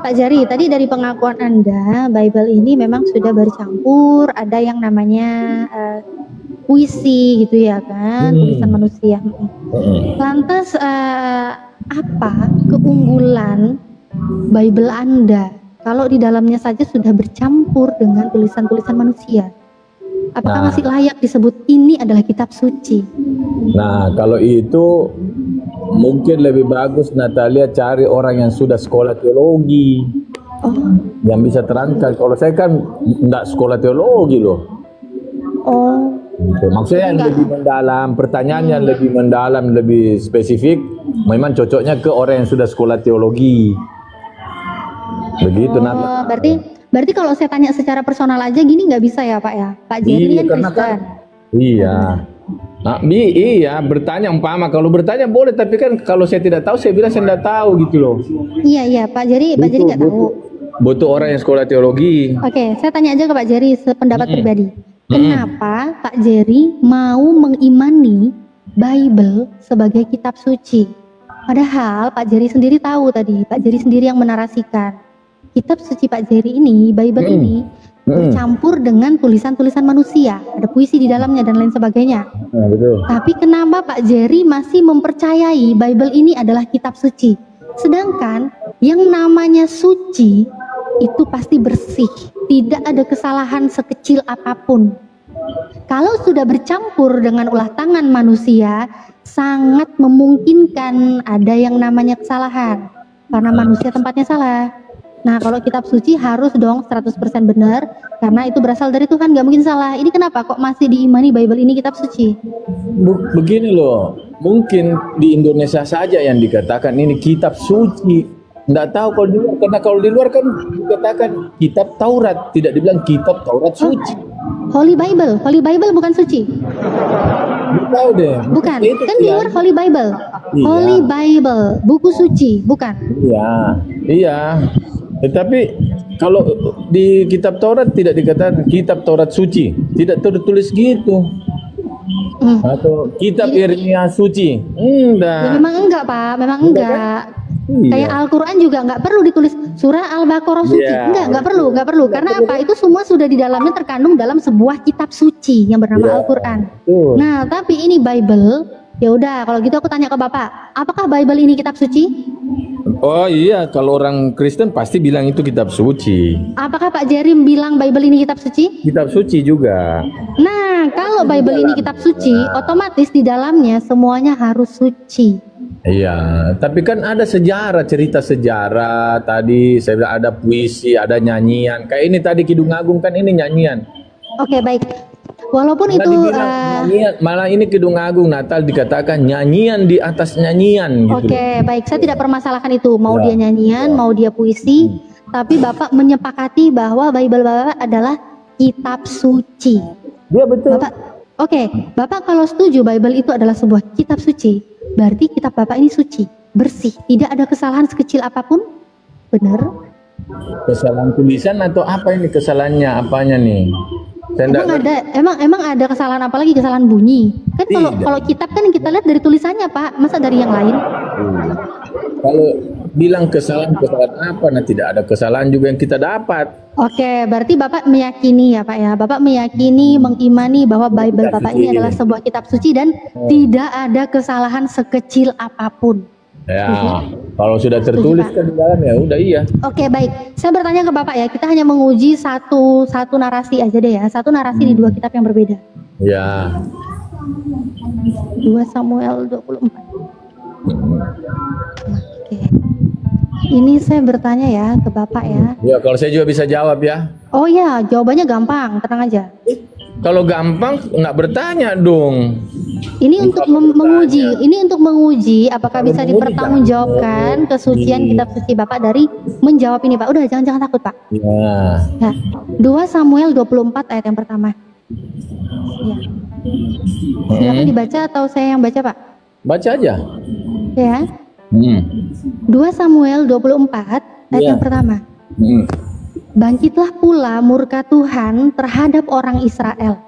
Pak Jari, tadi dari pengakuan Anda, Bible ini memang sudah bercampur, ada yang namanya puisi gitu ya kan, tulisan manusia. Lantas apa keunggulan Bible Anda kalau di dalamnya saja sudah bercampur dengan tulisan-tulisan manusia? Apakah masih layak disebut ini adalah kitab suci? Nah, kalau itu mungkin lebih bagus Natalia cari orang yang sudah sekolah teologi, yang bisa terangkan. Kalau saya kan enggak sekolah teologi loh. Maksudnya yang lebih mendalam, pertanyaannya lebih mendalam, lebih spesifik, memang cocoknya ke orang yang sudah sekolah teologi. Begitu Natalia. Berarti kalau saya tanya secara personal aja gini nggak bisa ya Pak ya? Pak Jerry kan Kristen. Iya. Nah, iya bertanya umpama kalau bertanya boleh, tapi kan kalau saya tidak tahu saya bilang saya tidak tahu gitu loh. Iya Pak Jerry nggak tahu. Butuh orang yang sekolah teologi. Oke, saya tanya aja ke Pak Jerry sependapat pribadi. Kenapa Pak Jerry mau mengimani Bible sebagai kitab suci? Padahal Pak Jerry sendiri tahu tadi, Pak Jerry sendiri yang menarasikan. Kitab suci Pak Jerry ini, Bible ini bercampur dengan tulisan-tulisan manusia, ada puisi di dalamnya dan lain sebagainya. Betul. Tapi kenapa Pak Jerry masih mempercayai Bible ini adalah kitab suci? Sedangkan yang namanya suci itu pasti bersih, tidak ada kesalahan sekecil apapun. Kalau sudah bercampur dengan ulah tangan manusia, sangat memungkinkan ada yang namanya kesalahan karena manusia tempatnya salah. Nah, kalau kitab suci harus dong 100% benar karena itu berasal dari Tuhan, nggak mungkin salah. Ini kenapa kok masih diimani Bible ini kitab suci? Begini loh, mungkin di Indonesia saja yang dikatakan ini kitab suci. Nggak tahu kalau di luar, karena kalau di luar kan dikatakan kitab Taurat, tidak dibilang kitab Taurat suci. Holy Bible bukan suci. Nggak tahu deh. Bukan, kan di luar Holy Bible. Iya. Holy Bible, buku suci, bukan? Iya. Tetapi kalau di kitab Taurat tidak dikatakan kitab Taurat suci, tidak tertulis gitu. Atau kitab Yeremia suci. Ya, memang enggak Pak, memang enggak. Kayak Al-Quran juga nggak perlu ditulis surah Al-Baqarah suci, nggak perlu. Karena apa? Itu semua sudah di dalamnya terkandung dalam sebuah kitab suci yang bernama Al-Quran. Nah, tapi ini Bible, ya udah. Kalau gitu aku tanya ke Bapak, apakah Bible ini kitab suci? Oh iya, kalau orang Kristen pasti bilang itu kitab suci. Apakah Pak Jerry bilang Bible ini kitab suci? Kitab suci juga. Nah, kalau Bible ini kitab suci, otomatis di dalamnya semuanya harus suci. Iya, tapi kan ada sejarah, cerita sejarah. Tadi saya bilang ada puisi, ada nyanyian. Kayak ini tadi Kidung Agung kan ini nyanyian. Oke, baik. Walaupun malah itu nyanyian, malah ini Kidung Agung Natal dikatakan nyanyian di atas nyanyian gitu. Oke, baik. Saya tidak permasalahkan itu. Mau dia nyanyian, mau dia puisi, tapi Bapak menyepakati bahwa Bible Bapak adalah kitab suci. Iya, betul. Bapak kalau setuju Bible itu adalah sebuah kitab suci, berarti kitab Bapak ini suci, bersih, tidak ada kesalahan sekecil apapun, benar? Kesalahan tulisan atau apa ini kesalahannya? Apanya nih? Emang ada kesalahan, apalagi kesalahan bunyi. Kan kalau kitab kan kita lihat dari tulisannya Pak, masa dari yang lain? Kalau bilang kesalahan apa? Nah, tidak ada kesalahan juga yang kita dapat. Oke, berarti Bapak meyakini ya Pak ya, Bapak meyakini, mengimani bahwa Bible Bapak ini adalah sebuah kitab suci dan tidak ada kesalahan sekecil apapun. Ya, kalau sudah tertulis kan di dalam ya udah iya. Oke, baik. Saya bertanya ke Bapak ya, kita hanya menguji satu narasi aja deh ya, satu narasi di dua kitab yang berbeda. Ya. 2 Samuel 24. Oke. Ini saya bertanya ya ke Bapak ya. Ya, kalau saya juga bisa jawab ya. Oh ya, jawabannya gampang, tenang aja. Kalau gampang nggak bertanya dong. Ini untuk menguji apakah bisa dipertanggungjawabkan kesucian kitab suci Bapak dari menjawab ini Pak. Udah jangan takut Pak. Ya. Nah, 2 Samuel 24 ayat yang pertama. Ya. Silakan dibaca atau saya yang baca Pak? Baca aja. Ya. 2 Samuel 24 ayat yang pertama. Bangkitlah pula murka Tuhan terhadap orang Israel.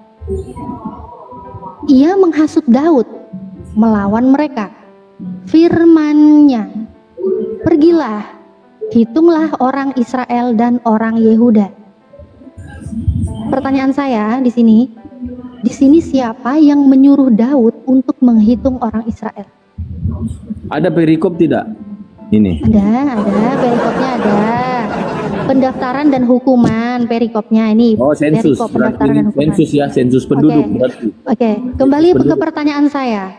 Ia menghasut Daud melawan mereka. Firman-Nya, pergilah, hitunglah orang Israel dan orang Yehuda. Pertanyaan saya di sini siapa yang menyuruh Daud untuk menghitung orang Israel? Ada perikop tidak? Ini. Ada perikopnya ada. Pendaftaran dan hukuman perikopnya ini. Oh, sensus. Perikop pendaftaran dan hukuman. Sensus ya, sensus penduduk berarti. Oke, kembali ke pertanyaan saya.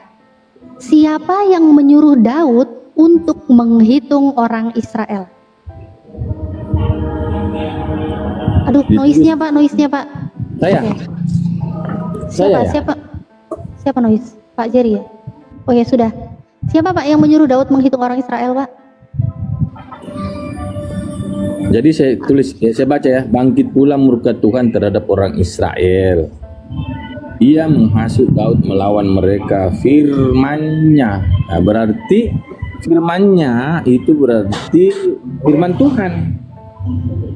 Siapa yang menyuruh Daud untuk menghitung orang Israel? Aduh, noise-nya Pak. Saya. Oke. Saya ya? Siapa noise? Pak Jerry ya? Oh ya sudah. Siapa Pak yang menyuruh Daud menghitung orang Israel, Pak? Jadi saya baca ya, bangkit pula murka Tuhan terhadap orang Israel. Ia menghasut Daud melawan mereka firman-Nya. Nah, berarti firman-Nya itu berarti firman Tuhan.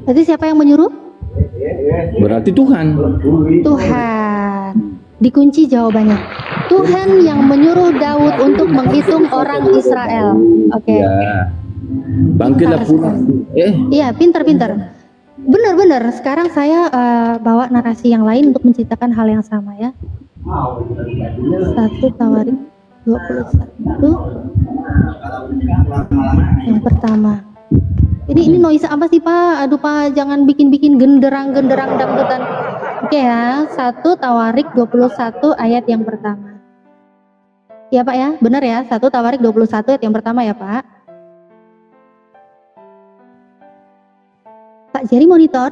Berarti siapa yang menyuruh? Berarti Tuhan. Tuhan. Dikunci jawabannya. Tuhan yang menyuruh Daud untuk menghitung orang Israel. Oke. Ya. Bangkitlah pula. Iya, pintar. Benar. Sekarang saya bawa narasi yang lain untuk menceritakan hal yang sama ya. 1 Tawarik 21 yang pertama. Ini noise apa sih Pak? Aduh Pak, jangan bikin genderang dangdutan. Oke ya, 1 Tawarik 21 ayat yang pertama. Ya Pak ya, benar ya, 1 Tawarik 21 ayat yang pertama ya Pak. Pak Jerry monitor.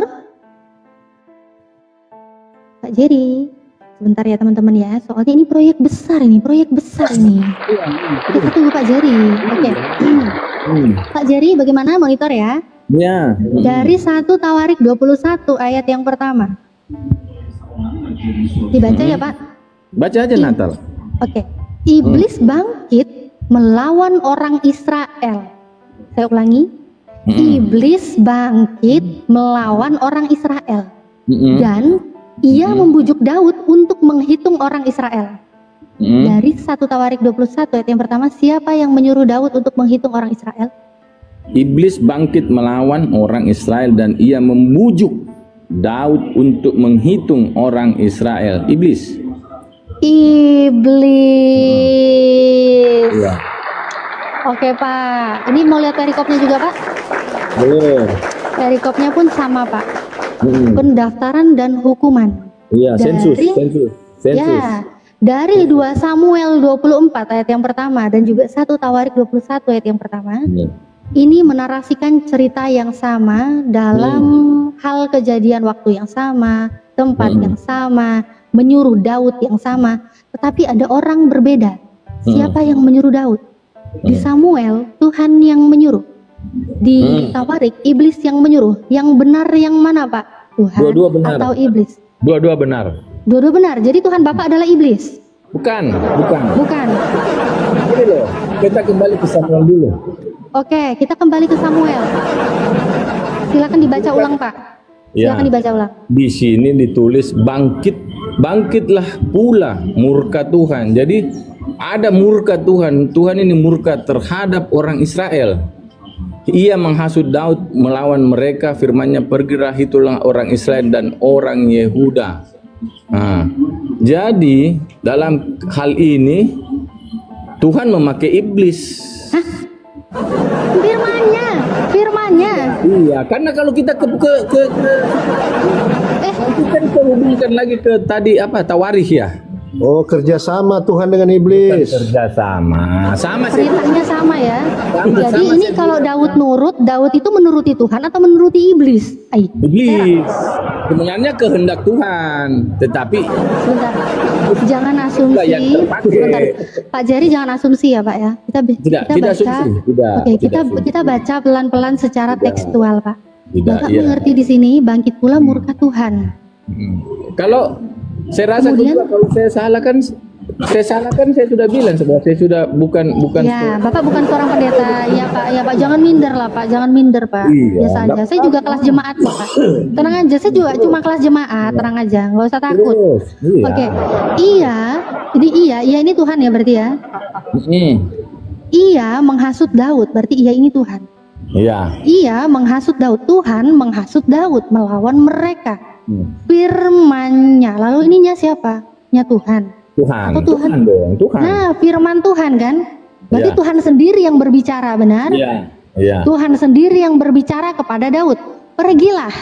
Pak Jerry, sebentar ya teman-teman ya, soalnya ini proyek besar ini. Kita tunggu Pak Jerry. Oke. Pak Jerry, bagaimana monitor ya? Ya. Dari 1 Tawarik 21 ayat yang pertama. Dibaca ya Pak? Baca aja Natal. Oke. Iblis bangkit melawan orang Israel. Saya ulangi. Iblis bangkit melawan orang Israel. Dan ia membujuk Daud untuk menghitung orang Israel. Dari 1 Tawarik 21 ayat yang pertama, siapa yang menyuruh Daud untuk menghitung orang Israel? Iblis bangkit melawan orang Israel dan ia membujuk Daud untuk menghitung orang Israel. Iblis. Iblis. Ya. Oke Pak, ini mau lihat perikopnya juga Pak? Boleh. Perikopnya pun sama Pak. Pendaftaran dan hukuman. Iya, sensus. Ya, dari 2 Samuel 24 ayat yang pertama dan juga 1 Tawarik 21 ayat yang pertama. Ini menarasikan cerita yang sama dalam hal kejadian waktu yang sama, tempat yang sama, menyuruh Daud yang sama, tetapi ada orang berbeda. Siapa yang menyuruh Daud? Di Samuel, Tuhan yang menyuruh. Di Tawarik, iblis yang menyuruh. Yang benar yang mana Pak? Tuhan Dua-dua benar. atau iblis? Dua-dua benar. Dua-dua benar. Jadi Tuhan Bapak adalah iblis? Bukan. Ini loh, kita kembali ke Samuel dulu. Oke, kita kembali ke Samuel. Silakan dibaca ulang Pak. Silakan dibaca ulang. Di sini ditulis bangkitlah pula murka Tuhan. Jadi ada murka Tuhan. Tuhan ini murka terhadap orang Israel. Ia menghasut Daud melawan mereka, firman-Nya, pergilah hitulah orang Israel dan orang Yehuda. Nah, jadi dalam hal ini Tuhan memakai iblis. Hah? Firman-Nya. Iya, karena kalau kita kita hubungkan lagi ke tadi apa Tawarikh ya. Oh, kerjasama Tuhan dengan iblis. Kerjasama, sama sih. Ceritanya sama ya. Jadi sama ini kalau Daud itu menuruti Tuhan atau menuruti iblis? Iblis. Sebenarnya kehendak Tuhan, tetapi Sebentar. Jangan asumsi. Sebentar. Pak Jerry jangan asumsi ya Pak ya. Kita baca. asumsi. Oke, kita baca pelan-pelan secara tekstual Pak. Bapak iya. mengerti di sini bangkit pula murka Tuhan. Kalau saya rasa Kemudian, kalau saya salahkan saya sudah bilang sebenarnya saya sudah bukan ya, Bapak bukan seorang pendeta. Ya Pak, jangan minder lah Pak, jangan minder Pak. Iya, Biasa aja. Saya juga kelas jemaat kok Pak. Tenang aja, saya juga cuma kelas jemaat, tenang aja, nggak usah takut. Iya. Oke, ini Tuhan ya berarti ya. Ia menghasut Daud, berarti ia ini Tuhan. Iya. Ia menghasut Daud. Tuhan menghasut Daud melawan mereka. Firman-Nya. Lalu ininya siapa? Nya Tuhan. Tuhan. Atau Tuhan? Dong, Tuhan. Nah, firman Tuhan kan? Berarti Ya. Tuhan sendiri yang berbicara, benar? Iya. Iya. Tuhan sendiri yang berbicara kepada Daud. Pergilah,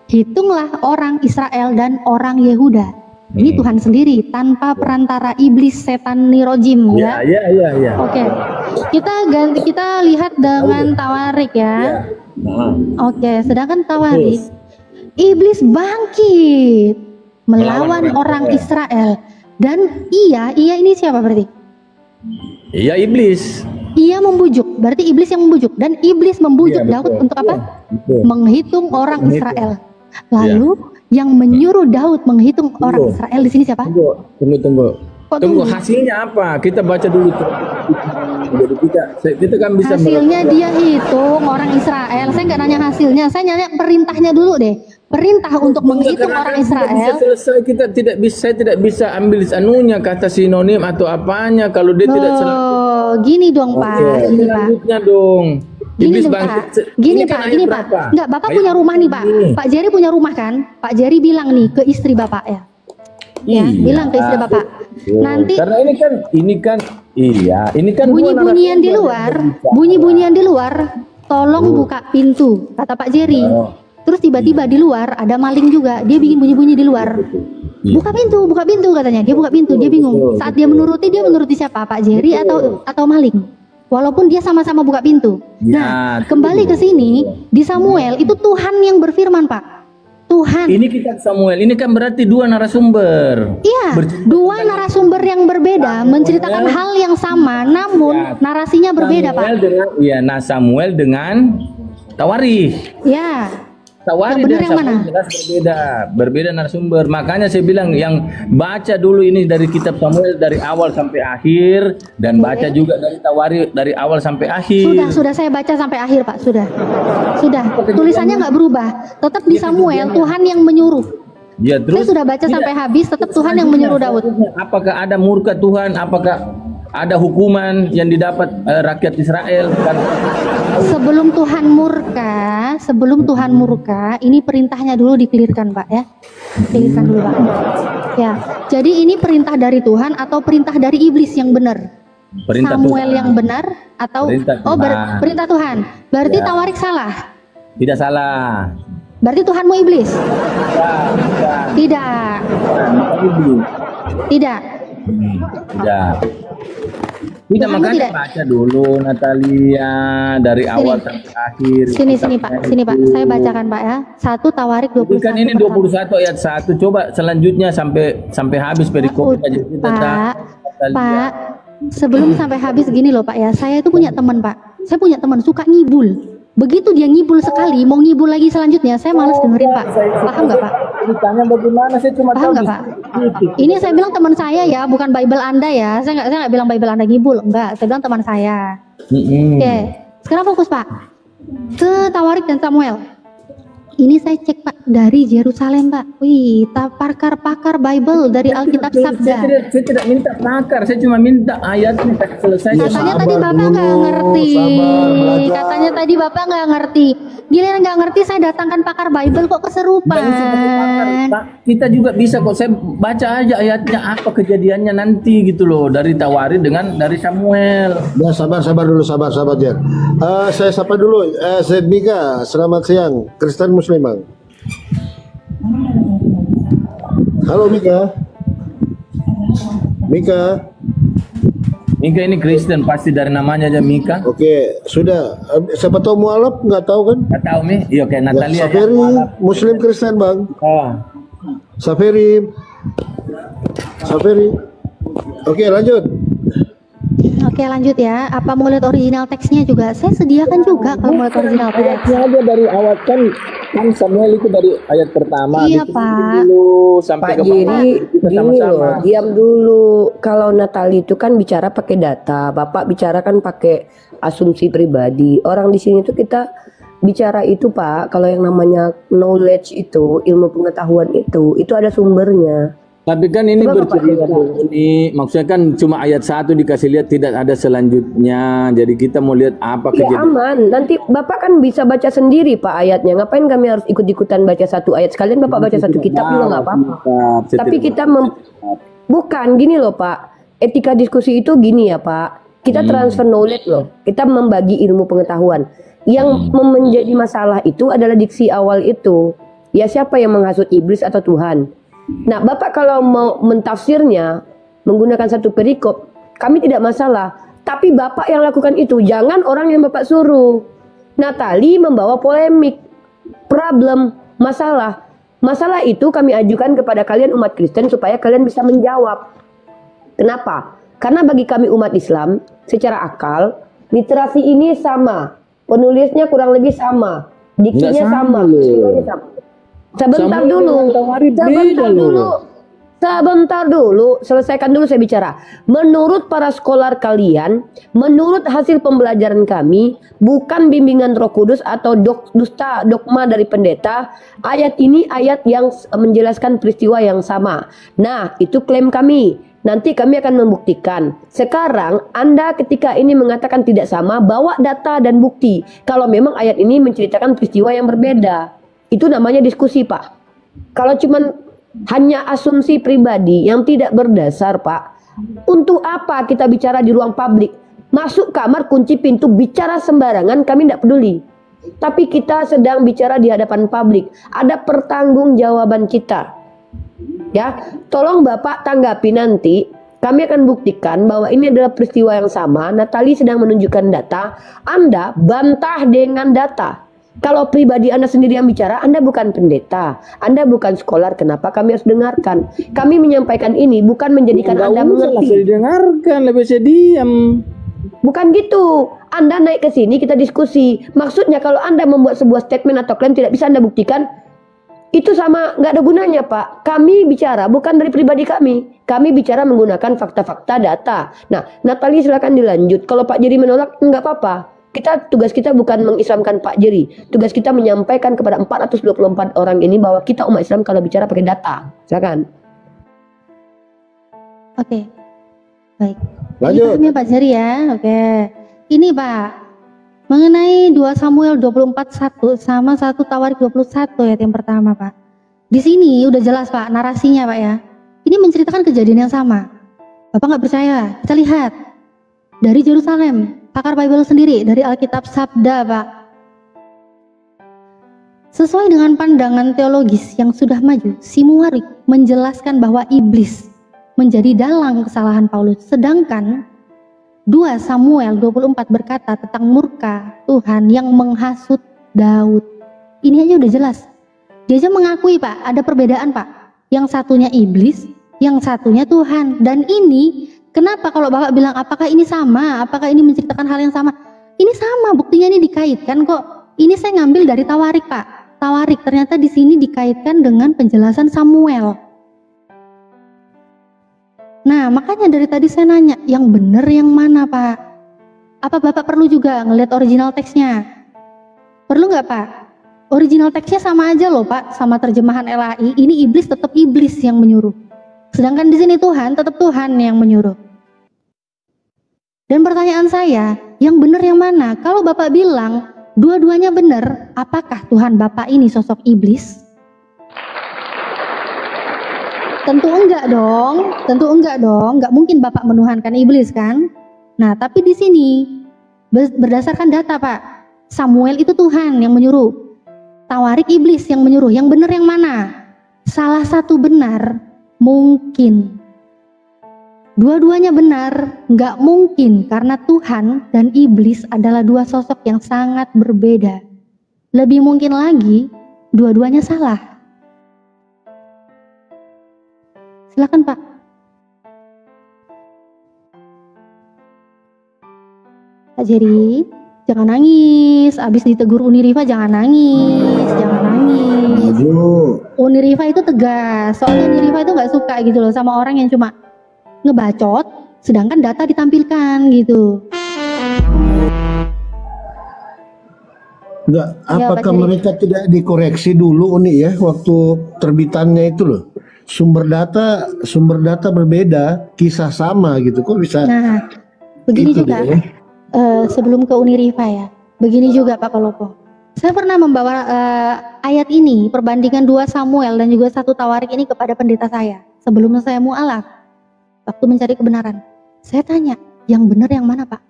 hitunglah orang Israel dan orang Yehuda. Ini Tuhan sendiri tanpa perantara iblis, setan, nirojim, Iya, ya. iya. Oke. Kita lihat dengan Tawarik ya. Nah, Oke, sedangkan Tawarik, iblis bangkit melawan orang Israel. Dan ia ini siapa berarti? iya iblis. Ia membujuk, berarti iblis yang membujuk. Dan iblis membujuk Iya, Daud betul. untuk apa? Betul. Menghitung orang Menghitung. Israel. Lalu yang menyuruh Daud menghitung orang Israel di sini siapa? Tunggu. Kok Tunggu, tunggu? hasilnya apa? Kita baca dulu. Jadi kita kan bisa Hasilnya dia hitung orang Israel. Saya nggak nanya hasilnya, saya nanya perintahnya dulu deh. Perintah untuk menghitung orang Israel. Bisa selesai, saya tidak bisa ambil anunya kata sinonim atau apanya kalau dia tidak selanjutnya. Oh, gini dong Pak, gini Pak. Selanjutnya dong. Gini Iblis dong bangkit. Pak, gini Ini kan Pak, ayat gini Pak. berapa? Enggak, Bapak Ayat punya rumah nih Pak. ini. Pak Jerry punya rumah kan? Pak Jerry bilang nih ke istri Bapak ya. Ya, Iya. bilang ke istri Bapak. Nanti Karena ini kan bunyi-bunyian di luar, bunyi-bunyian di luar, tolong buka pintu, kata Pak Jerry. Terus tiba-tiba di luar ada maling juga, dia bikin bunyi-bunyi di luar. Buka pintu katanya. Dia buka pintu, dia bingung. Saat dia menuruti siapa? Pak Jerry atau maling? Walaupun dia sama-sama buka pintu. Nah, kembali ke sini di Samuel itu Tuhan yang berfirman, Pak. Tuhan. Ini kitab Samuel, ini kan berarti dua narasumber. Iya, dua narasumber yang berbeda menceritakan hal yang sama, namun narasinya berbeda, Pak. Samuel dengan Tawarikh. Ya. Tawarikh Yang benar dan yang mana? Samuel jelas berbeda narasumber. Makanya saya bilang yang baca dulu ini dari kitab Samuel dari awal sampai akhir dan baca juga dari Tawarikh dari awal sampai akhir. Sudah saya baca sampai akhir, Pak. Sudah. Tulisannya nggak berubah. Tetap di Samuel Tuhan yang menyuruh. Ya, Saya terus sudah baca sampai habis, tetap Tuhan yang menyuruh Daud. apakah ada murka Tuhan? Apakah ada hukuman yang didapat rakyat Israel? Sebelum Tuhan murka, ini perintahnya dulu dikelirkan, Pak ya. Kelirkan dulu, Pak. Ya. Jadi ini perintah dari Tuhan atau perintah dari iblis yang benar? Perintah Samuel Tuhan. yang benar atau Perintah Tuhan. perintah Tuhan. Berarti Ya. Tawarikh salah. Tidak salah. Berarti Tuhanmu iblis? Tidak. Tidak. Tidak. Tidak, Tuhanmu makanya tidak. baca dulu Natalia dari awal sampai akhir. Sini Pak. Sini Pak. Saya bacakan Pak ya. 1 Tawarikh 21. Kan ini 21 ayat 1. Coba selanjutnya sampai habis perikopnya. Jadi kita Pak, sebelum sampai habis gini loh Pak ya. Saya itu punya teman Pak. Saya punya teman suka ngibul. Begitu dia ngibul sekali, mau ngibul lagi selanjutnya, saya malas dengerin Pak. Paham nggak Pak? Ditanya bagaimana, saya cuma Paham nggak Pak? Ini saya bilang teman saya ya, bukan Bible Anda ya. Saya nggak bilang Bible Anda ngibul, enggak. Saya bilang teman saya. Oke, sekarang fokus Pak ke Tawarikh dan Samuel. Ini saya cek Pak dari Yerusalem Pak. Wih, pakar Bible dari Alkitab Sabda. Saya tidak minta pakar, saya cuma minta ayatnya selesai. Katanya tadi Bapak nggak ngerti. Katanya tadi Bapak nggak ngerti. Giliran nggak ngerti, saya datangkan pakar Bible kok keserupan. Kita juga bisa kok, saya baca aja ayatnya apa kejadiannya nanti gitu loh, dari Tawarikh dengan dari Samuel. Ya, sabar dulu, sabar Jer. Saya sapa dulu, Mika, selamat siang, Kristen Muslim Bang. Halo Mika. Mika ini Kristen, pasti dari namanya aja Mika. Oke, sudah. Siapa tahu mualaf nggak tahu kan? Nggak tahu nih, iya kayak Natalia. Saferi, Muslim Kristen Bang. Oh. Saferi. Oke, lanjut. Oke lanjut ya. Apa mau lihat original teksnya juga? Saya sediakan juga kalau mau lihat original teks. Ayatnya aja dari awal kan Samuel itu dari ayat pertama. Iya Pak. Dulu sampai Pak ke bawah. Giri, Kita gini sama-sama. loh, diam dulu. Kalau Natali itu kan bicara pakai data, Bapak bicara kan pakai asumsi pribadi. Orang di sini tuh kita bicara itu Pak, kalau yang namanya knowledge itu, ilmu pengetahuan itu ada sumbernya. Tapi kan ini Coba Bapak bercerita cerita. ini, maksudnya kan cuma ayat 1 dikasih lihat, tidak ada selanjutnya. Jadi kita mau lihat apa Ya kejadian. aman, nanti Bapak kan bisa baca sendiri Pak ayatnya. Ngapain kami harus ikut-ikutan baca satu ayat? Sekalian Bapak baca satu kitab juga nggak apa-apa. Tapi kita bukan gini loh Pak. Etika diskusi itu gini ya Pak. Kita transfer knowledge loh. Kita membagi ilmu pengetahuan. Yang menjadi masalah itu adalah diksi awal itu. Ya siapa yang menghasut iblis atau Tuhan? Nah, Bapak kalau mau mentafsirnya menggunakan satu perikop, kami tidak masalah. Tapi Bapak yang lakukan itu, jangan orang yang Bapak suruh. Natali membawa polemik, problem, masalah. Masalah itu kami ajukan kepada kalian umat Kristen supaya kalian bisa menjawab. Kenapa? Karena bagi kami umat Islam, secara akal, literasi ini sama. Penulisnya kurang lebih sama. Diksinya Nggak sama sama. loh. Semuanya sama. Sebentar Sama dulu. dengan Tawarid Sebentar beda loh. dulu. Sebentar dulu, selesaikan dulu saya bicara. Menurut para skolar kalian, menurut hasil pembelajaran kami, bukan bimbingan Roh Kudus atau dusta dogma dari pendeta, ayat ini ayat yang menjelaskan peristiwa yang sama. Nah, itu klaim kami. Nanti kami akan membuktikan. Sekarang Anda ketika ini mengatakan tidak sama, bawa data dan bukti. Kalau memang ayat ini menceritakan peristiwa yang berbeda. Itu namanya diskusi, Pak. Kalau cuman hanya asumsi pribadi yang tidak berdasar, Pak. Untuk apa kita bicara di ruang publik? Masuk kamar, kunci pintu, bicara sembarangan, kami tidak peduli. Tapi kita sedang bicara di hadapan publik. Ada pertanggungjawaban kita. Ya, tolong Bapak tanggapi nanti. Kami akan buktikan bahwa ini adalah peristiwa yang sama. Natali sedang menunjukkan data. Anda bantah dengan data. Kalau pribadi Anda sendiri yang bicara, Anda bukan pendeta, Anda bukan skolar, kenapa kami harus dengarkan? Kami menyampaikan ini bukan menjadikan Anda mengerti. Saya didengarkan, lebih saya diam. Bukan gitu. Anda naik ke sini, kita diskusi. Maksudnya kalau Anda membuat sebuah statement atau klaim tidak bisa Anda buktikan, itu sama nggak ada gunanya, Pak. Kami bicara bukan dari pribadi kami. Kami bicara menggunakan fakta-fakta data. Nah, Natali silakan dilanjut. Kalau Pak Jerry menolak, nggak apa-apa. Tugas kita bukan mengislamkan Pak Jerry. Tugas kita menyampaikan kepada 424 orang ini bahwa kita umat Islam kalau bicara pakai data. Silakan. Oke, baik. Lanjut. Ini Pak Jerry ya. Oke, ini Pak mengenai 2 Samuel 24:1 sama 1 Tawarik 21 ayat yang pertama, Pak. Di sini udah jelas Pak narasinya, Pak ya. Ini menceritakan kejadian yang sama. Bapak nggak percaya? Kita lihat dari Yerusalem. Pakar Bible sendiri dari Alkitab Sabda, Pak. Sesuai dengan pandangan teologis yang sudah maju, Simuarik menjelaskan bahwa iblis menjadi dalang kesalahan Paulus. Sedangkan 2 Samuel 24 berkata tentang murka Tuhan yang menghasut Daud. Ini aja udah jelas. Dia aja mengakui, Pak, ada perbedaan, Pak. Yang satunya iblis, yang satunya Tuhan. Dan ini kenapa kalau Bapak bilang apakah ini sama? Apakah ini menceritakan hal yang sama? Ini sama, buktinya ini dikaitkan kok. Ini saya ngambil dari Tawarik, Pak. Tawarik ternyata di sini dikaitkan dengan penjelasan Samuel. Nah, makanya dari tadi saya nanya, yang benar yang mana, Pak? Apa Bapak perlu juga ngelihat original teksnya? Perlu nggak, Pak? Original teksnya sama aja loh, Pak, sama terjemahan LAI. Ini iblis tetap iblis yang menyuruh. Sedangkan di sini Tuhan tetap Tuhan yang menyuruh. Dan pertanyaan saya, yang benar yang mana? Kalau Bapak bilang dua-duanya benar, apakah Tuhan Bapak ini sosok iblis? Tentu enggak dong, enggak mungkin Bapak menuhankan iblis kan? Nah, tapi di sini berdasarkan data, Pak, Samuel itu Tuhan yang menyuruh, Tawarik iblis yang menyuruh. Yang benar yang mana? Salah satu benar. Mungkin dua-duanya benar, nggak mungkin, karena Tuhan dan iblis adalah 2 sosok yang sangat berbeda. Lebih mungkin lagi dua-duanya salah. Silakan, Pak. Pak Jerry, jangan nangis. Abis ditegur Uniriva jangan nangis, jangan nangis. Uniriva itu tegas, soalnya Uniriva itu nggak suka gitu loh sama orang yang cuma ngebacot, sedangkan data ditampilkan gitu. Enggak, Ya, Pak apakah Jerry. mereka tidak dikoreksi dulu nih ya waktu terbitannya itu loh? sumber data berbeda, kisah sama gitu. Kok bisa? Nah, begini Itu juga. dia, ya. Sebelum ke Unirifa ya, begini juga Pak Kolopo. Saya pernah membawa ayat ini, perbandingan 2 Samuel dan juga 1 Tawarik ini kepada pendeta saya sebelum saya mualaf. Waktu mencari kebenaran, saya tanya, yang benar yang mana Pak?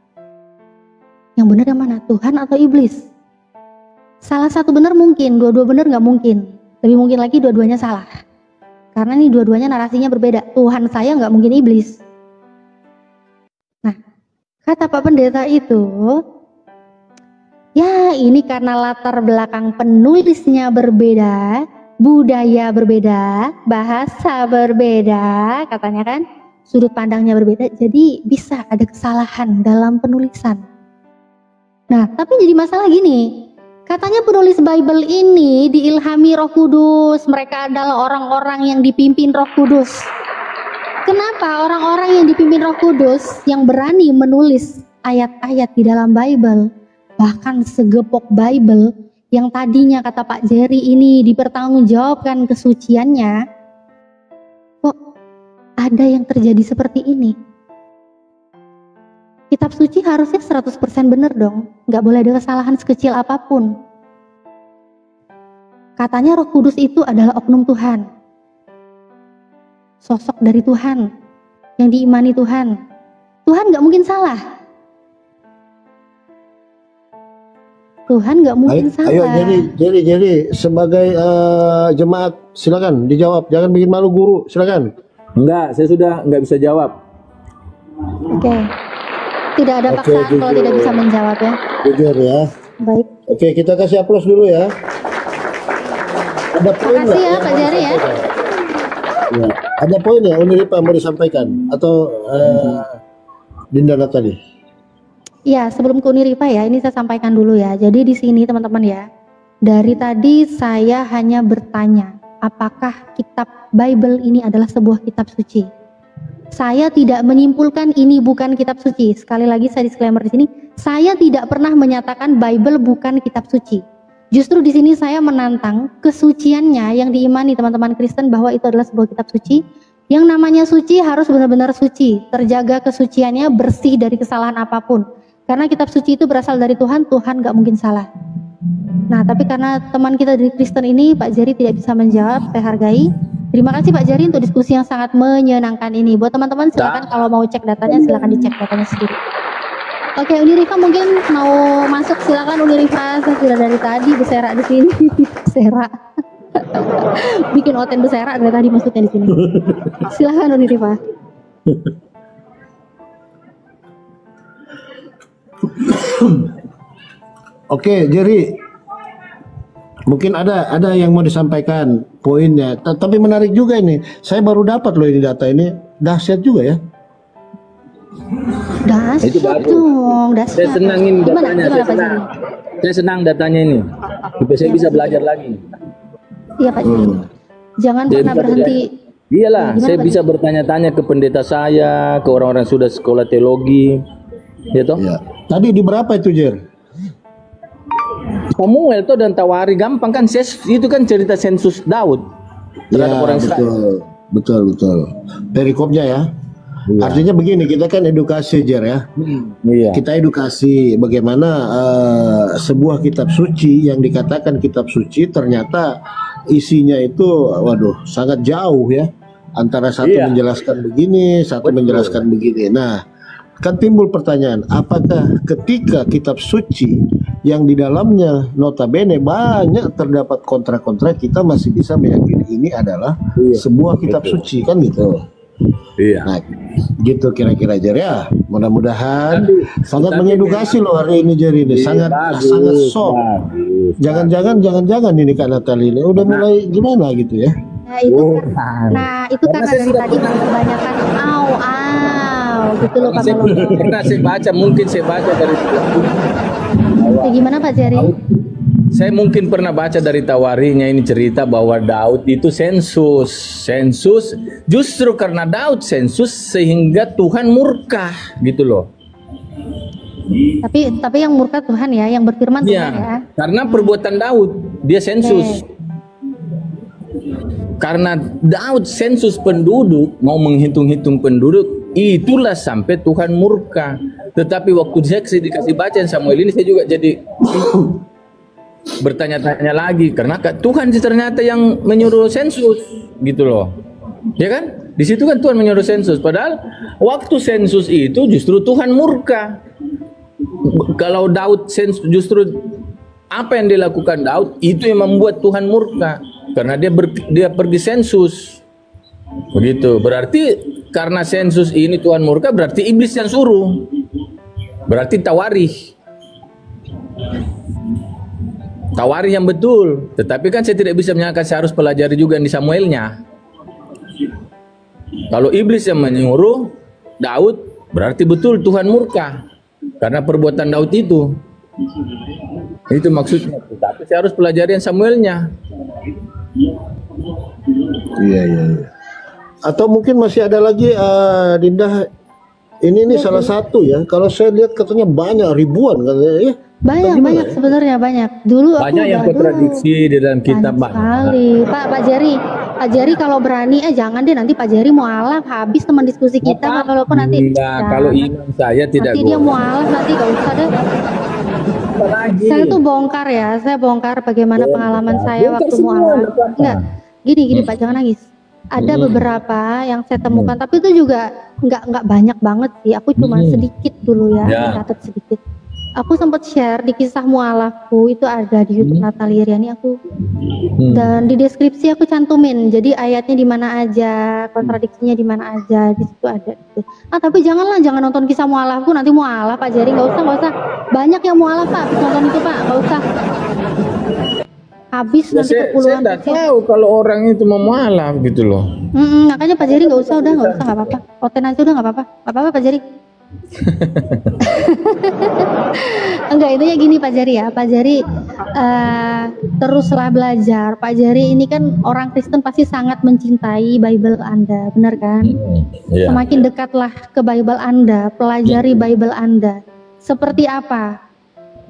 Yang benar yang mana? Tuhan atau iblis? Salah satu benar mungkin, dua-dua benar nggak mungkin. Lebih mungkin lagi dua-duanya salah. Karena ini dua-duanya narasinya berbeda. Tuhan saya nggak mungkin iblis. Nah, kata Pak Pendeta itu, ya ini karena latar belakang penulisnya berbeda, budaya berbeda, bahasa berbeda, katanya kan, sudut pandangnya berbeda, jadi bisa ada kesalahan dalam penulisan. Nah, tapi jadi masalah gini, katanya penulis Bible ini diilhami Roh Kudus, mereka adalah orang-orang yang dipimpin Roh Kudus. Kenapa orang-orang yang dipimpin Roh Kudus yang berani menulis ayat-ayat di dalam Bible, bahkan segepok Bible yang tadinya kata Pak Jerry ini dipertanggungjawabkan kesuciannya, kok ada yang terjadi seperti ini? Kitab suci harusnya 100% benar dong, nggak boleh ada kesalahan sekecil apapun. Katanya Roh Kudus itu adalah oknum Tuhan, sosok dari Tuhan, yang diimani Tuhan. Tuhan nggak mungkin salah. Tuhan nggak mungkin salah. Ayo jadi sebagai jemaat silakan dijawab, jangan bikin malu guru, silakan. Enggak, saya sudah nggak bisa jawab. Oke. Tidak ada Oke, paksaan kalau jujur. tidak bisa menjawab ya. Jujur ya. Baik. Oke, kita kasih aplaus dulu ya. Ada poin Makasih nggak ya yang Pak mau Jari ya. disampaikan? Ya. Ada poin ya Uniripa mau disampaikan atau Dindana tadi? Ya, sebelum ke Uniripa ya, ini saya sampaikan dulu ya. Jadi di sini teman-teman ya, dari tadi saya hanya bertanya, apakah kitab Bible ini adalah sebuah kitab suci? Saya tidak menyimpulkan ini bukan kitab suci. Sekali lagi saya disclaimer di sini, saya tidak pernah menyatakan Bible bukan kitab suci. Justru di sini saya menantang kesuciannya yang diimani teman-teman Kristen bahwa itu adalah sebuah kitab suci. Yang namanya suci harus benar-benar suci, terjaga kesuciannya, bersih dari kesalahan apapun. Karena kitab suci itu berasal dari Tuhan, Tuhan gak mungkin salah. Nah, tapi karena teman kita dari Kristen ini, Pak Jerry tidak bisa menjawab, saya hargai. Terima kasih Pak Jerry untuk diskusi yang sangat menyenangkan ini. Buat teman-teman silakan kalau mau cek datanya, silakan dicek datanya sendiri. Oke, Unirifa mungkin mau masuk, silakan Unirifa. Saya sudah dari tadi berserak di sini. Berserak. Bikin oten berserak dari tadi maksudnya di sini. Silakan Unirifa. Oke, Jerry. Mungkin ada yang mau disampaikan poinnya. Tapi menarik juga ini. Saya baru dapat loh ini data ini. Dahsyat juga ya. Itu Dahsyat bagus. dong, dahsyat. Saya senangin datanya, Gimana, saya Pak senang. Jerry? Saya senang datanya ini. Supaya saya bisa belajar lagi. Iya Pak Jerry. Jangan Saya pernah bisa berhenti. Iyalah, Gimana, saya Pak bisa bertanya-tanya ke pendeta saya, ke orang-orang yang sudah sekolah teologi. Ya toh? Ya. Tadi di berapa itu, Jer? Samuel tuh dan Tawari gampang kan, itu kan cerita sensus Daud terhadap Ya, orang Israel. betul. Perikopnya ya. Artinya begini, kita kan edukasi, Jer ya. Iya. Kita edukasi bagaimana sebuah kitab suci yang dikatakan kitab suci ternyata isinya itu waduh sangat jauh ya, antara satu Iya. menjelaskan begini, satu menjelaskan begini. Nah, kan timbul pertanyaan, apakah ketika kitab suci yang di dalamnya notabene banyak terdapat kontra-kontra, kita masih bisa meyakini ini adalah sebuah kitab suci, kan gitu. Iya. Nah, gitu kira-kira, Jer ya. Mudah-mudahan sangat tapi- mengedukasi loh hari ini, Jer ini. Iya, Sangat sok. bagus. Jangan-jangan ini Kak Natali ini udah mulai gimana gitu ya. Nah itu, Bukan. itu karena saya dari sudah tadi pernah- kebanyakan gitu loh Pak Saya Kolopo. pernah saya baca, mungkin saya baca dari Ya, gimana Pak Jerry? Saya mungkin pernah baca dari Tawarinya ini cerita bahwa Daud itu sensus justru karena Daud sensus sehingga Tuhan murka gitu loh. Tapi yang murka Tuhan ya, yang berfirman Tuhan ya. Iya, karena perbuatan Daud dia sensus. karena Daud sensus penduduk, mau menghitung-hitung penduduk, itulah sampai Tuhan murka. Tetapi waktu saya dikasih baca Samuel ini, saya juga jadi bertanya-tanya lagi, karena Tuhan sih ternyata yang menyuruh sensus gitu loh, ya kan? Di situ kan Tuhan menyuruh sensus, padahal waktu sensus itu justru Tuhan murka. Kalau Daud sensus, justru apa yang dilakukan Daud itu yang membuat Tuhan murka, karena dia pergi sensus, begitu. Berarti karena sensus ini Tuhan murka, berarti iblis yang suruh, berarti Tawarih yang betul. Tetapi kan saya tidak bisa menyangka, saya harus pelajari juga di Samuelnya. Kalau iblis yang menyuruh Daud, berarti betul Tuhan murka karena perbuatan Daud itu. Itu maksudnya. Tapi saya harus pelajari yang Samuelnya. Iya. Atau mungkin masih ada lagi, Dinda. Ini salah satu ya. Kalau saya lihat katanya banyak, ribuan katanya ya. Banyak sebenarnya banyak. Dulu banyak yang kontradiksi di dalam kitab, Pak. Sekali. Pak Jerry kalau berani jangan deh, nanti Pak Jerry mualaf, habis teman diskusi kita. Walaupun nanti kalau imam saya tidak nanti dia mualaf, nanti gak usah deh. Saya tuh bongkar ya, saya bongkar bagaimana pengalaman saya waktu mualaf. Enggak, gini Pak, jangan nangis. Ada beberapa yang saya temukan, tapi itu juga nggak banyak banget sih. Aku cuma sedikit dulu ya, catat sedikit. Aku sempat share di kisah mualafku, itu ada di YouTube Natalia Riani aku. Dan di deskripsi aku cantumin, jadi ayatnya di mana aja, kontradiksinya di mana aja, di situ ada. Gitu. Tapi jangan nonton kisah mualafku, nanti mualaf Pak Jerry, nggak usah. Banyak yang mualaf Pak, nonton itu Pak, nggak usah. Habis nanti Saya kepuluhan. tidak tahu kalau orang itu mau mualaf gitu loh. Makanya Pak Jerry nggak usah, nggak apa-apa. Oten aja udah nggak apa-apa Pak Jerry. Enggak, intinya gini Pak Jerry ya, Pak Jerry teruslah belajar. Pak Jerry ini kan orang Kristen pasti sangat mencintai Bible Anda, benar kan? Semakin dekatlah ke Bible Anda, pelajari Bible Anda. Seperti apa?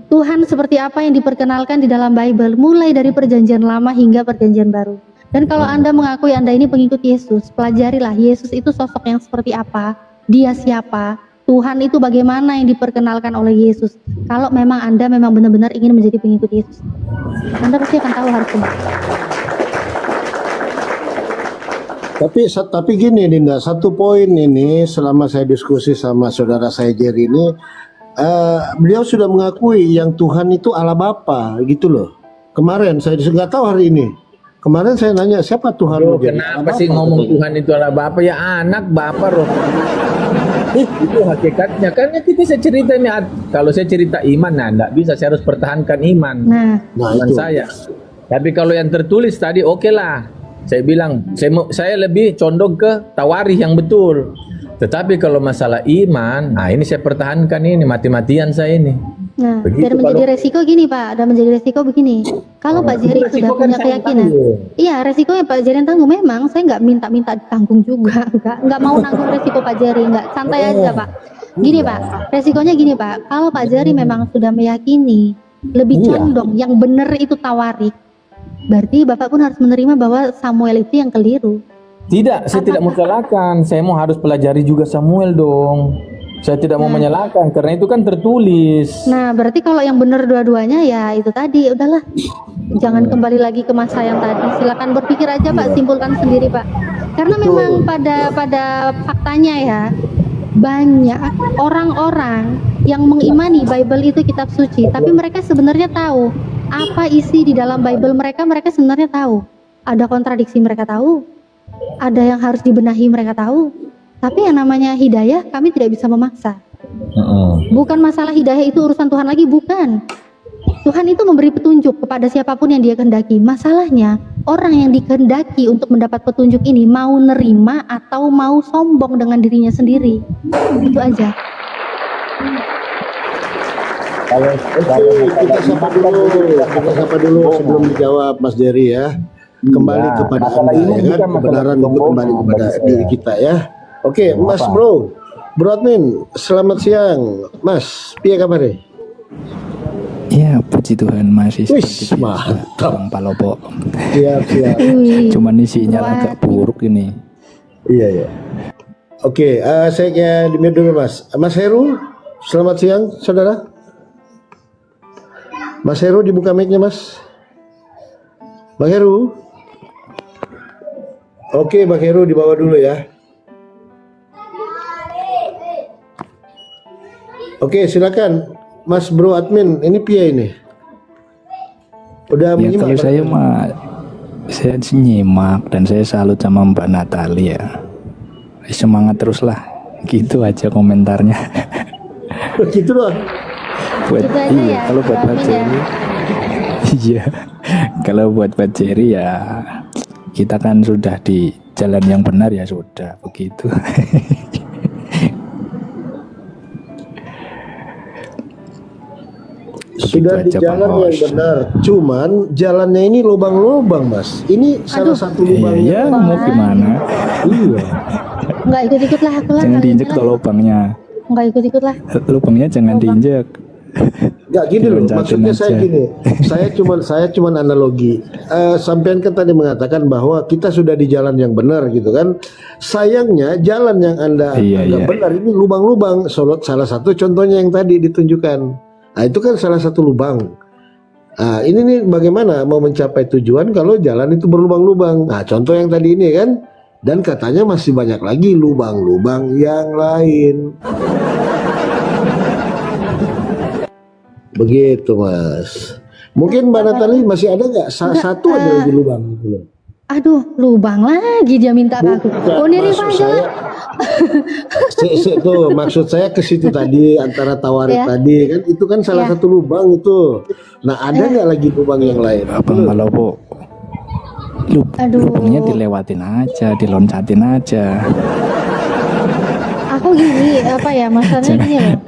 Tuhan seperti apa yang diperkenalkan di dalam Bible, mulai dari perjanjian lama hingga perjanjian baru. Dan kalau Anda mengakui Anda ini pengikut Yesus, pelajarilah Yesus itu sosok yang seperti apa, dia siapa, Tuhan itu bagaimana yang diperkenalkan oleh Yesus. Kalau memang Anda memang benar-benar ingin menjadi pengikut Yesus, Anda pasti akan tahu harus kemana. Tapi gini Dinda, satu poin ini selama saya diskusi sama saudara saya Jerry ini, beliau sudah mengakui yang Tuhan itu Allah Bapa gitu loh. Kemarin saya nggak tahu hari ini. Kemarin saya nanya siapa Tuhan. Kenapa sih ngomong Tuhan itu Allah Bapa? Ya anak Bapa roh. Itu hakikatnya. Karena kita saya cerita ini, kalau saya cerita iman, enggak bisa, saya harus pertahankan iman. Iman itu. saya. Tapi kalau yang tertulis tadi oke lah. Saya bilang, saya lebih condong ke tawarih yang betul. Tetapi kalau masalah iman, ini saya pertahankan ini, mati-matian saya ini. Begitu, dan menjadi resiko gini Pak, dan menjadi resiko begini. Kalau Pak Jerry sudah punya keyakinan, iya resikonya Pak Jerry yang tanggung. Memang saya nggak minta ditanggung juga, nggak mau nanggung resiko Pak Jerry, nggak, santai aja Pak. Gini Pak, resikonya gini Pak, kalau Pak Jerry memang sudah meyakini, lebih condong yang benar itu tawarik, berarti Bapak pun harus menerima bahwa Samuel itu yang keliru. Tidak, saya tidak mau salahkan, saya mau harus pelajari juga Samuel dong. Saya tidak mau menyalahkan karena itu kan tertulis. Nah, berarti kalau yang benar dua-duanya ya itu tadi, udahlah. Jangan kembali lagi ke masa yang tadi. Silakan berpikir aja Pak, simpulkan sendiri Pak. Karena memang pada faktanya ya, banyak orang-orang yang mengimani Bible itu kitab suci, tapi mereka sebenarnya tahu apa isi di dalam Bible mereka sebenarnya tahu. Ada kontradiksi mereka tahu. Ada yang harus dibenahi mereka tahu. Tapi yang namanya hidayah kami tidak bisa memaksa. Bukan masalah hidayah itu urusan Tuhan lagi, bukan. Tuhan itu memberi petunjuk kepada siapapun yang dia kehendaki. Masalahnya orang yang dikehendaki untuk mendapat petunjuk ini mau nerima atau mau sombong dengan dirinya sendiri. Itu aja. Kita sapa dulu sebelum dijawab Mas Jerry ya. Kembali kepada Anda ya kan, kebenaran itu kembali kepada diri kita ya. Oke, Mas Bro Admin, selamat siang Mas, piye kabarnya? Iya, puji Tuhan masih Wih, seperti biasa, mantap. Bang Palopo. Siap. Wih. Cuman ini sinyal agak buruk ini. Iya. Oke, saya di mute dulu Mas. Mas Heru, selamat siang saudara. Mas Heru dibuka mic-nya Mas. Bang Heru. Oke, Bang Heru dibawa dulu ya. Oke, silakan Mas Bro Admin. Ini Pia ini. Udah Ya menyimak? kalau saya mah saya nyimak dan saya salut sama Mbak Natalia. Semangat teruslah. Gitu aja komentarnya. Gitu doang. Buat Gitu aja ya, kalau buat Pak Amin ya. Jerry. Iya. Kalau buat Pak Jerry ya kita kan sudah di jalan yang benar ya sudah begitu. Sudah di Begitu aja, Bang jalan yang Bos. benar, cuman jalannya ini lubang-lubang Mas. Ini salah satu Iya, lubangnya. mau gimana? Iya. Nggak ikut-ikut lah aku lah. Jangan kali diinjek ini tuh lah. lubangnya. Nggak ikut-ikut lah. Lubangnya jangan diinjek. Nggak gini loh, Diloncatin maksudnya saya aja. gini. Saya cuman analogi. Sampean kan tadi mengatakan bahwa kita sudah di jalan yang benar gitu kan. Sayangnya jalan yang Anda Iya, anggap iya. benar ini lubang-lubang. Salah satu contohnya yang tadi ditunjukkan. Nah, itu kan salah satu lubang. Nah, ini nih bagaimana mau mencapai tujuan kalau jalan itu berlubang-lubang. Nah, contoh yang tadi ini kan, dan katanya masih banyak lagi lubang-lubang yang lain. Begitu Mas. Mungkin Mbak Natali masih ada nggak satu aja lagi lubang gitu loh. Aduh, lubang lagi dia minta ke aku. Oh, ini Rifa Maksud aja lah. saya tuh maksud saya ke situ tadi antara tawarik Ya. tadi kan itu kan salah Ya. satu lubang itu. Nah ada nggak lagi lubang yang lain? Abang Palopo. Aduh. Lubangnya dilewatin aja, diloncatin aja. Aku gini, apa ya, masalahnya gini loh.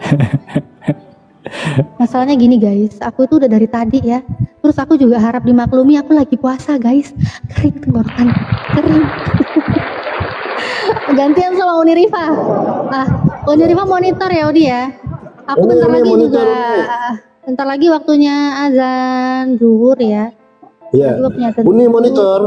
Masalahnya gini guys, aku itu udah dari tadi ya. Terus aku juga harap dimaklumi, aku lagi puasa guys. Kering tenggorokan, kering. Gantian sama Uni Rifa. Uni Rifa monitor ya Uni ya. Aku bentar Uni lagi monitor, juga, bentar lagi waktunya azan zuhur ya. Ya. Juga punya Uni monitor.